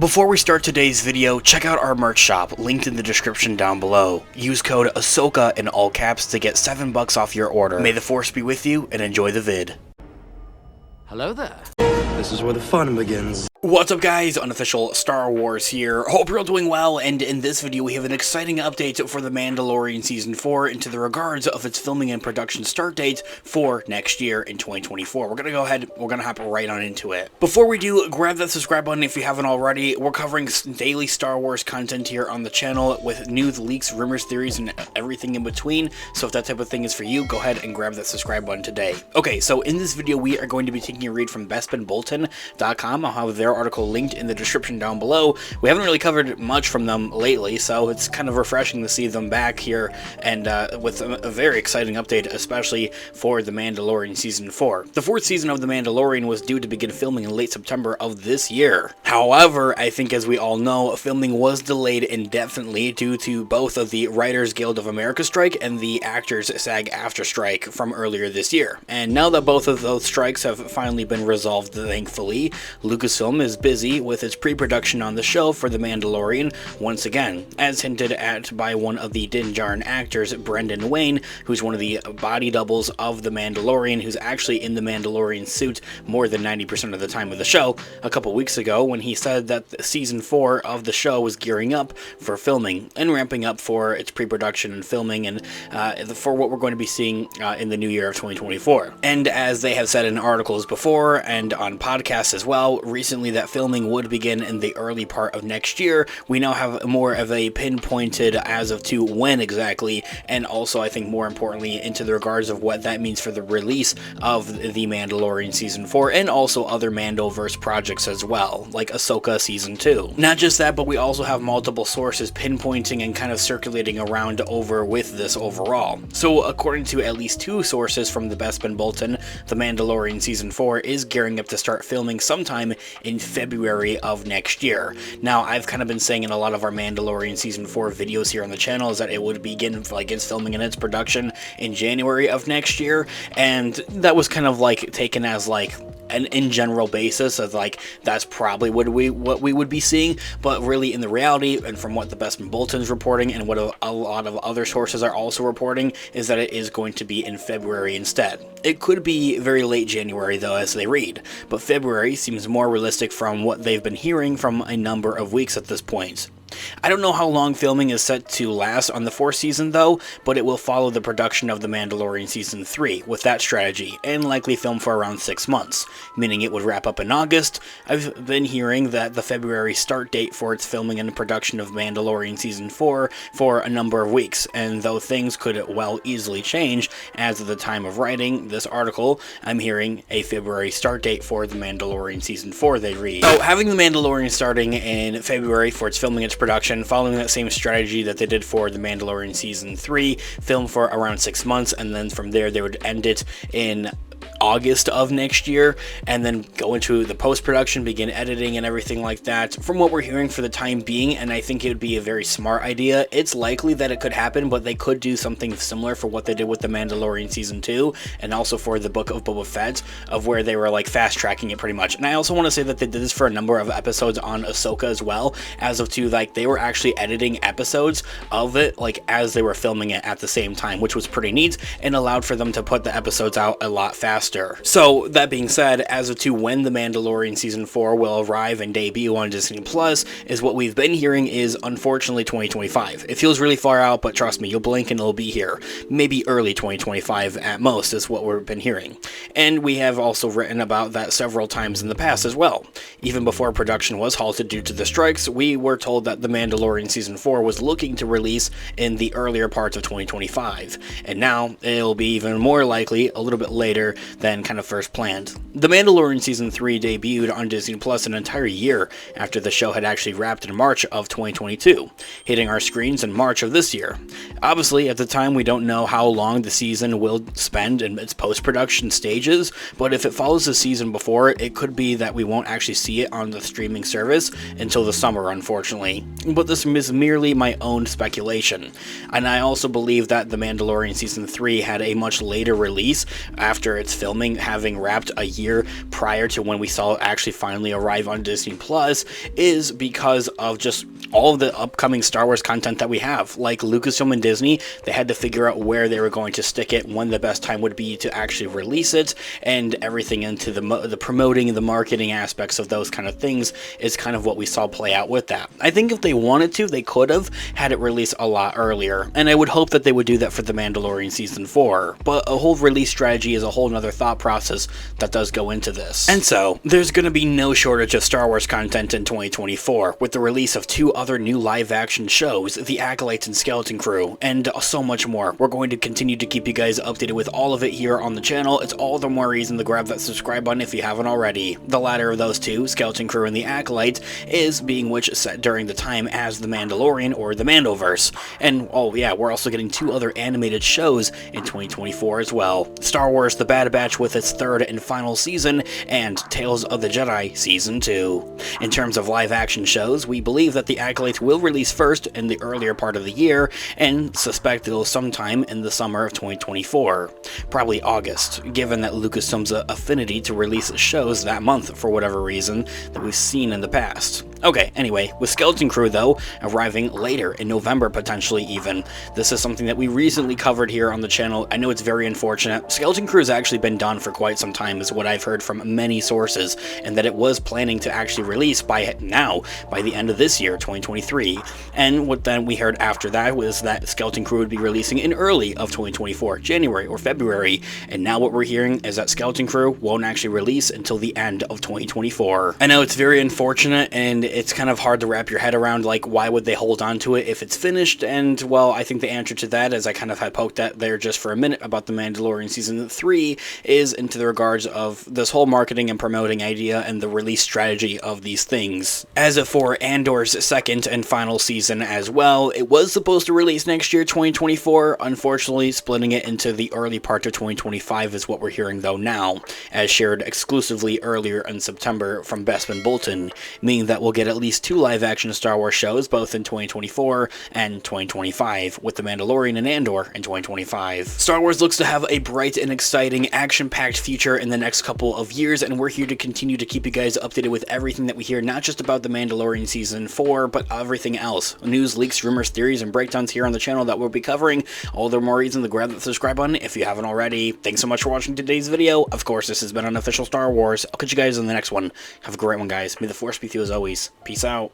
Before we start today's video, check out our merch shop, linked in the description down below. Use code Ahsoka in all caps to get $7 off your order. May the Force be with you, and enjoy the vid. Hello there. This is where the fun begins. What's up guys, Unofficial Star Wars here. Hope you're all doing well, and in this video we have an exciting update for The Mandalorian Season 4 into the regards of its filming and production start date for next year in 2024. We're gonna hop right on into it. Before we do, grab that subscribe button if you haven't already. We're covering daily Star Wars content here on the channel with news, leaks, rumors, theories, and everything in between. So if that type of thing is for you, go ahead and grab that subscribe button today. Okay, so in this video we are going to be taking a read from BestBenBolton.com. I'll have their article linked in the description down below. We haven't really covered much from them lately, so it's kind of refreshing to see them back here and with a very exciting update, especially for The Mandalorian Season 4. The fourth season of The Mandalorian was due to begin filming in late September of this year. However, I think as we all know, filming was delayed indefinitely due to both of the Writers Guild of America strike and the Actors SAG-AFTRA strike from earlier this year. And now that both of those strikes have finally been resolved, thankfully, Lucasfilm is busy with its pre-production on the show for The Mandalorian once again, as hinted at by one of the Din Djarin actors, Brendan Wayne, who's one of the body doubles of The Mandalorian, who's actually in the Mandalorian suit more than 90% of the time of the show, a couple weeks ago when he said that Season 4 of the show was gearing up for filming and ramping up for its pre-production and filming and for what we're going to be seeing in the new year of 2024. And as they have said in articles before and on podcasts as well, recently that filming would begin in the early part of next year. We now have more of a pinpointed as of to when exactly, and also I think more importantly into the regards of what that means for the release of The Mandalorian Season 4 and also other Mandoverse projects as well, like Ahsoka Season 2. Not just that, but we also have multiple sources pinpointing and kind of circulating around over with this overall. So according to at least two sources from the Best Ben Bolton, The Mandalorian Season 4 is gearing up to start filming sometime in February of next year. Now, I've kind of been saying in a lot of our Mandalorian Season 4 videos here on the channel is that it would begin its filming and its production in January of next year, and that was kind of like taken as like an in general basis of like that's probably what we would be seeing, but really in the reality and from what the Best Ben Bolton's reporting and what a lot of other sources are also reporting is that it is going to be in February instead. It could be very late January though, as they read, but February seems more realistic from what they've been hearing from a number of weeks at this point. I don't know how long filming is set to last on the fourth season though, but it will follow the production of The Mandalorian Season 3 with that strategy, and likely film for around 6 months, meaning it would wrap up in August. I've been hearing that the February start date for its filming and production of Mandalorian Season 4 for a number of weeks, and though things could well easily change, as of the time of writing this article, I'm hearing a February start date for The Mandalorian Season 4, they read. So having The Mandalorian starting in February for its filming and production, following that same strategy that they did for The Mandalorian Season 3, film for around 6 months, and then from there they would end it in August of next year, and then go into the post-production, begin editing and everything like that. From what we're hearing for the time being, and I think it would be a very smart idea, it's likely that it could happen, but they could do something similar for what they did with The Mandalorian Season 2, and also for the Book of Boba Fett, of where they were like fast-tracking it pretty much. And I also want to say that they did this for a number of episodes on Ahsoka as well, as of to like they were actually editing episodes of it like as they were filming it at the same time, which was pretty neat and allowed for them to put the episodes out a lot faster. So that being said, as of to when The Mandalorian Season 4 will arrive and debut on Disney Plus, is what we've been hearing is unfortunately 2025. It feels really far out, but trust me, you'll blink and it'll be here. Maybe early 2025 at most is what we've been hearing. And we have also written about that several times in the past as well. Even before production was halted due to the strikes, we were told that The Mandalorian Season 4 was looking to release in the earlier parts of 2025. And now it'll be even more likely a little bit later than kind of first planned. The Mandalorian Season 3 debuted on Disney Plus an entire year after the show had actually wrapped in March of 2022, hitting our screens in March of this year. Obviously, at the time, we don't know how long the season will spend in its post-production stages, but if it follows the season before, it could be that we won't actually see it on the streaming service until the summer, unfortunately. But this is merely my own speculation. And I also believe that The Mandalorian Season 3 had a much later release after its film filming having wrapped a year prior to when we saw it actually finally arrive on Disney Plus is because of just all of the upcoming Star Wars content that we have. Like Lucasfilm and Disney, they had to figure out where they were going to stick it, when the best time would be to actually release it, and everything into the promoting and the marketing aspects of those kind of things is kind of what we saw play out with that. I think if they wanted to, they could have had it released a lot earlier, and I would hope that they would do that for The Mandalorian Season 4, but a whole release strategy is a whole nother thought process that does go into this. And so, there's going to be no shortage of Star Wars content in 2024, with the release of 2 other new live-action shows, The Acolytes and Skeleton Crew, and so much more. We're going to continue to keep you guys updated with all of it here on the channel. It's all the more reason to grab that subscribe button if you haven't already. The latter of those 2, Skeleton Crew and The Acolytes, is being which set during the time as The Mandalorian or the Mandoverse. And, oh yeah, we're also getting 2 other animated shows in 2024 as well. Star Wars The Bad Batch with its 3rd and final season, and Tales of the Jedi Season 2. In terms of live-action shows, we believe that The Acolytes will release first in the earlier part of the year, and suspect it'll sometime in the summer of 2024. Probably August, given that Lucasfilm's affinity to release shows that month for whatever reason that we've seen in the past. Okay, anyway, with Skeleton Crew though, arriving later in November potentially even. This is something that we recently covered here on the channel. I know it's very unfortunate. Skeleton Crew has actually been done for quite some time is what I've heard from many sources, and that it was planning to actually release by the end of this year, 2023. And what then we heard after that was that Skeleton Crew would be releasing in early of 2024, January or February, and now what we're hearing is that Skeleton Crew won't actually release until the end of 2024. I know it's very unfortunate, and it's kind of hard to wrap your head around, like, why would they hold on to it if it's finished? And, well, I think the answer to that, as I kind of had poked at there just for a minute about The Mandalorian Season 3, is into the regards of this whole marketing and promoting idea and the release strategy of these things. As for Andor's 2nd and final season as well, it was supposed to release next year, 2024. Unfortunately, splitting it into the early part of 2025 is what we're hearing though now, as shared exclusively earlier in September from Bespin Bolton, meaning that we'll get at least 2 live-action Star Wars shows both in 2024 and 2025, with The Mandalorian and Andor in 2025. Star Wars looks to have a bright and exciting, action-packed future in the next couple of years, and we're here to continue to keep you guys updated with everything that we hear, not just about The Mandalorian Season 4, but everything else. News, leaks, rumors, theories, and breakdowns here on the channel that we'll be covering. All the more reason to grab that subscribe button if you haven't already. Thanks so much for watching today's video. Of course, this has been Unofficial Star Wars. I'll catch you guys in the next one. Have a great one, guys. May the Force be with you as always. Peace out.